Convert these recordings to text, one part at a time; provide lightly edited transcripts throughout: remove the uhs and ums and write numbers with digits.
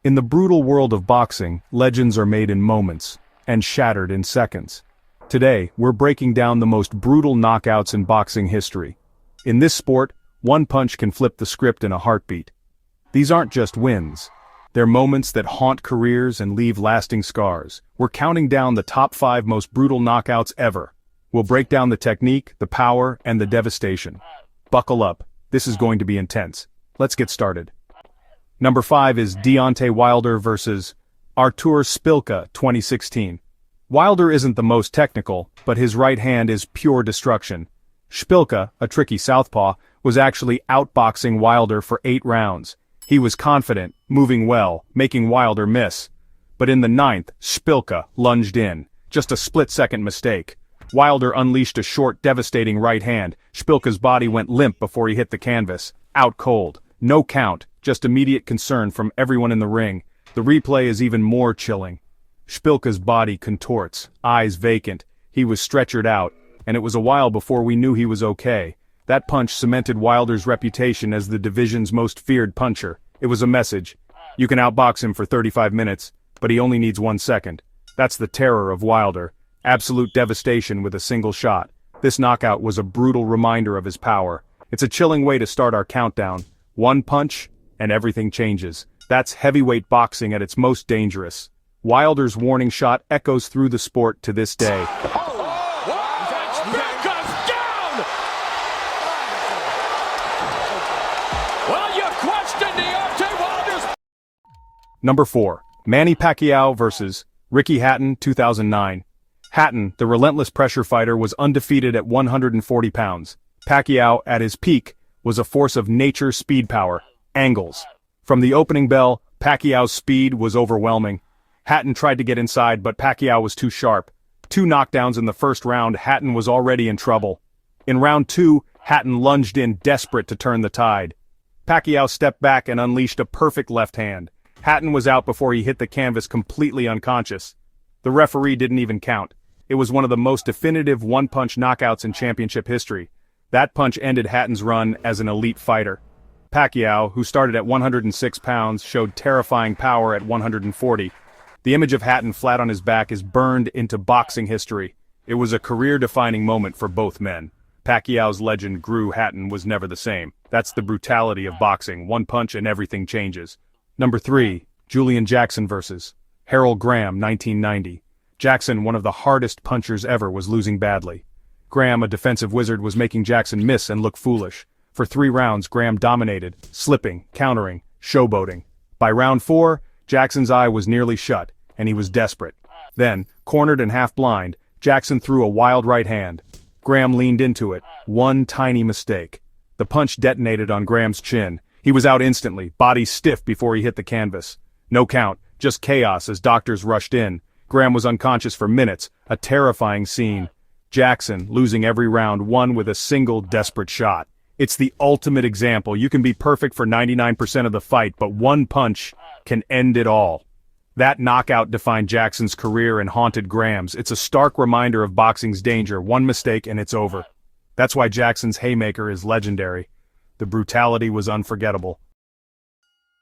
In the brutal world of boxing, legends are made in moments, and shattered in seconds. Today, we're breaking down the most brutal knockouts in boxing history. In this sport, one punch can flip the script in a heartbeat. These aren't just wins. They're moments that haunt careers and leave lasting scars. We're counting down the top 5 most brutal knockouts ever. We'll break down the technique, the power, and the devastation. Buckle up, this is going to be intense. Let's get started. Number 5 is Deontay Wilder versus Artur Spilka, 2016. Wilder isn't the most technical, but his right hand is pure destruction. Spilka, a tricky southpaw, was actually outboxing Wilder for 8 rounds. He was confident, moving well, making Wilder miss. But in the 9th, Spilka lunged in. Just a split-second mistake. Wilder unleashed a short, devastating right hand. Spilka's body went limp before he hit the canvas. Out cold. No count, just immediate concern from everyone in the ring. The replay is even more chilling. Spilka's body contorts, eyes vacant. He was stretchered out, and it was a while before we knew he was okay. That punch cemented Wilder's reputation as the division's most feared puncher. It was a message. You can outbox him for 35 minutes, but he only needs 1 second. That's the terror of Wilder. Absolute devastation with a single shot. This knockout was a brutal reminder of his power. It's a chilling way to start our countdown. One punch, and everything changes. That's heavyweight boxing at its most dangerous. Wilder's warning shot echoes through the sport to this day. Number 4. Manny Pacquiao vs. Hatton, 2009. Hatton, the relentless pressure fighter, was undefeated at 140 pounds. Pacquiao, at his peak, was a force of nature speed power, angles. From the opening bell, Pacquiao's speed was overwhelming. Hatton tried to get inside, but Pacquiao was too sharp. 2 knockdowns in the first round, Hatton was already in trouble. In round 2, Hatton lunged in desperate to turn the tide. Pacquiao stepped back and unleashed a perfect left hand. Hatton was out before he hit the canvas completely unconscious. The referee didn't even count. It was one of the most definitive one-punch knockouts in championship history. That punch ended Hatton's run as an elite fighter. Pacquiao, who started at 106 pounds, showed terrifying power at 140. The image of Hatton flat on his back is burned into boxing history. It was a career-defining moment for both men. Pacquiao's legend grew. Hatton was never the same. That's the brutality of boxing. One punch and everything changes. Number 3. Julian Jackson vs. Harold Graham, 1990. Jackson, one of the hardest punchers ever, was losing badly. Graham, a defensive wizard, was making Jackson miss and look foolish. For 3 rounds, Graham dominated, slipping, countering, showboating. By round 4, Jackson's eye was nearly shut, and he was desperate. Then, cornered and half-blind, Jackson threw a wild right hand. Graham leaned into it. One tiny mistake. The punch detonated on Graham's chin. He was out instantly, body stiff before he hit the canvas. No count, just chaos as doctors rushed in. Graham was unconscious for minutes, a terrifying scene. Jackson, losing every round, won with a single desperate shot. It's the ultimate example. You can be perfect for 99% of the fight, but one punch can end it all. That knockout defined Jackson's career and haunted Graham's. It's a stark reminder of boxing's danger. One mistake and it's over. That's why Jackson's haymaker is legendary. The brutality was unforgettable.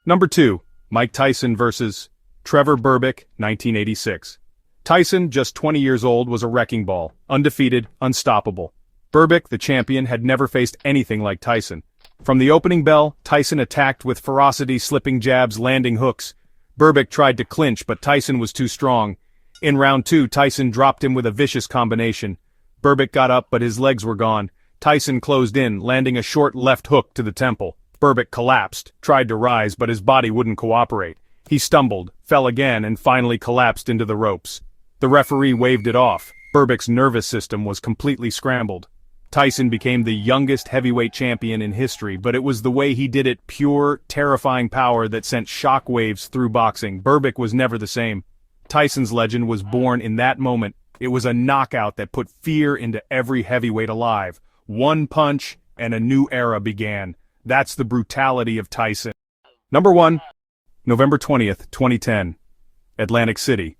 Number 2. Mike Tyson vs. Trevor Berbick, 1986. Tyson, just 20 years old, was a wrecking ball, undefeated, unstoppable. Berbick, the champion, had never faced anything like Tyson. From the opening bell, Tyson attacked with ferocity, slipping jabs, landing hooks. Berbick tried to clinch, but Tyson was too strong. In round 2, Tyson dropped him with a vicious combination. Berbick got up, but his legs were gone. Tyson closed in, landing a short left hook to the temple. Berbick collapsed, tried to rise, but his body wouldn't cooperate. He stumbled, fell again, and finally collapsed into the ropes. The referee waved it off. Berbick's nervous system was completely scrambled. Tyson became the youngest heavyweight champion in history, but it was the way he did it, pure, terrifying power that sent shockwaves through boxing. Berbick was never the same. Tyson's legend was born in that moment. It was a knockout that put fear into every heavyweight alive. One punch, and a new era began. That's the brutality of Tyson. Number 1. November 20th, 2010. Atlantic City.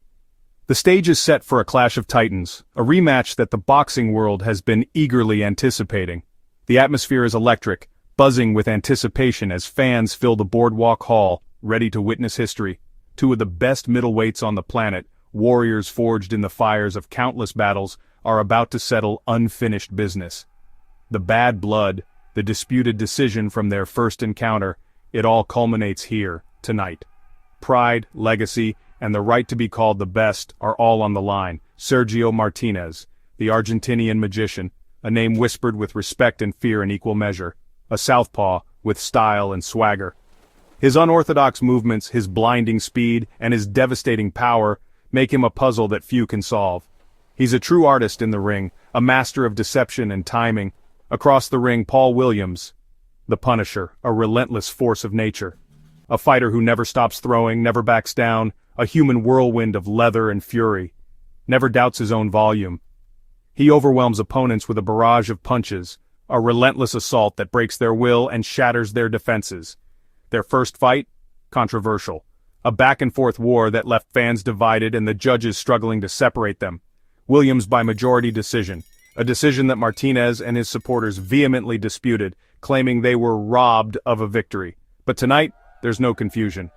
The stage is set for a clash of titans, a rematch that the boxing world has been eagerly anticipating. The atmosphere is electric, buzzing with anticipation as fans fill the Boardwalk Hall, ready to witness history. two of the best middleweights on the planet, warriors forged in the fires of countless battles, are about to settle unfinished business. The bad blood, the disputed decision from their first encounter, it all culminates here, tonight. Pride, legacy, and the right to be called the best are all on the line. Sergio Martinez, the Argentinian magician, a name whispered with respect and fear in equal measure, a southpaw with style and swagger. His unorthodox movements, his blinding speed, and his devastating power make him a puzzle that few can solve. He's a true artist in the ring, a master of deception and timing. Across the ring, Paul Williams, the Punisher, a relentless force of nature. A fighter who never stops throwing, never backs down, a human whirlwind of leather and fury. Never doubts his own volume. He overwhelms opponents with a barrage of punches, a relentless assault that breaks their will and shatters their defenses. Their first fight? Controversial. A back-and-forth war that left fans divided and the judges struggling to separate them. Williams by majority decision, a decision that Martinez and his supporters vehemently disputed, claiming they were robbed of a victory. But tonight, there's no confusion.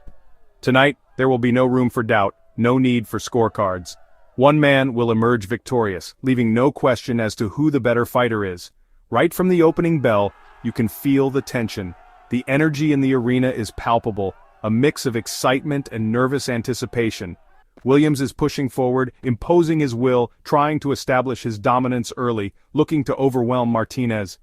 Tonight, there will be no room for doubt, no need for scorecards. One man will emerge victorious, leaving no question as to who the better fighter is. Right from the opening bell, you can feel the tension. The energy in the arena is palpable, a mix of excitement and nervous anticipation. Williams is pushing forward, imposing his will, trying to establish his dominance early, looking to overwhelm Martinez.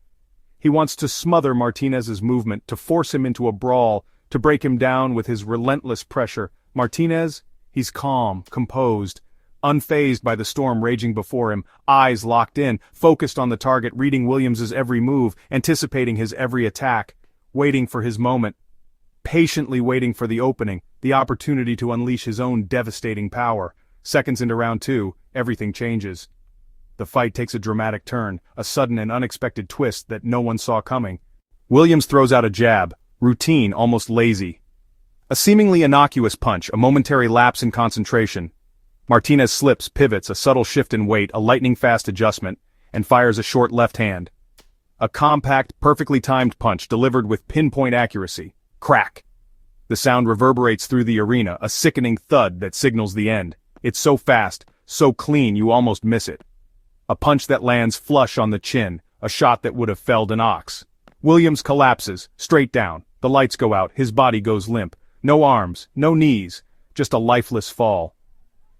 He wants to smother Martinez's movement, to force him into a brawl, to break him down with his relentless pressure. Martinez, he's calm, composed, unfazed by the storm raging before him, eyes locked in, focused on the target, reading Williams's every move, anticipating his every attack, waiting for his moment, patiently waiting for the opening, the opportunity to unleash his own devastating power. Seconds into round two, everything changes. The fight takes a dramatic turn, a sudden and unexpected twist that no one saw coming. Williams throws out a jab, routine, almost lazy. A seemingly innocuous punch, a momentary lapse in concentration. Martinez slips, pivots, a subtle shift in weight, a lightning-fast adjustment, and fires a short left hand. A compact, perfectly timed punch delivered with pinpoint accuracy. Crack! The sound reverberates through the arena, a sickening thud that signals the end. It's so fast, so clean you almost miss it. A punch that lands flush on the chin, a shot that would have felled an ox. Williams collapses, straight down. The lights go out, his body goes limp. No arms, no knees, just a lifeless fall.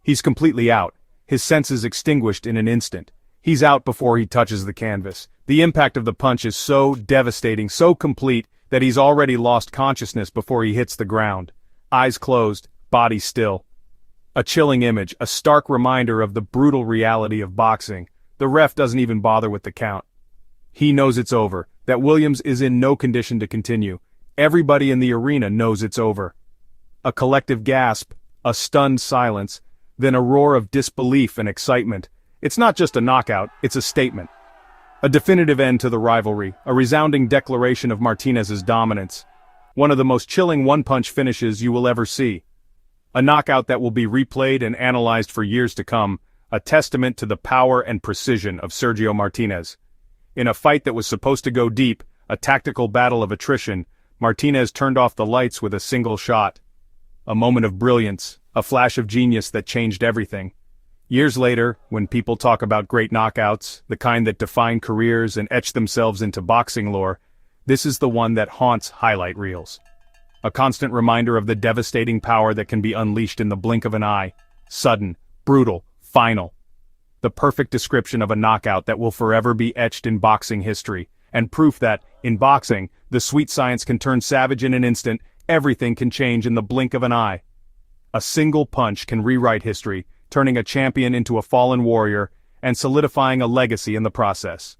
He's completely out, his senses extinguished in an instant. He's out before he touches the canvas. The impact of the punch is so devastating, so complete, that he's already lost consciousness before he hits the ground. Eyes closed, body still. A chilling image, a stark reminder of the brutal reality of boxing. The ref doesn't even bother with the count. He knows it's over, that Williams is in no condition to continue. Everybody in the arena knows it's over. A collective gasp, a stunned silence, then a roar of disbelief and excitement. It's not just a knockout, it's a statement. A definitive end to the rivalry, a resounding declaration of Martinez's dominance. One of the most chilling one-punch finishes you will ever see. A knockout that will be replayed and analyzed for years to come, a testament to the power and precision of Sergio Martinez. In a fight that was supposed to go deep, a tactical battle of attrition, Martinez turned off the lights with a single shot. A moment of brilliance, a flash of genius that changed everything. Years later, when people talk about great knockouts, the kind that define careers and etch themselves into boxing lore, this is the one that haunts highlight reels. A constant reminder of the devastating power that can be unleashed in the blink of an eye. Sudden, brutal, final. The perfect description of a knockout that will forever be etched in boxing history, and proof that, in boxing, the sweet science can turn savage in an instant, everything can change in the blink of an eye. A single punch can rewrite history, turning a champion into a fallen warrior, and solidifying a legacy in the process.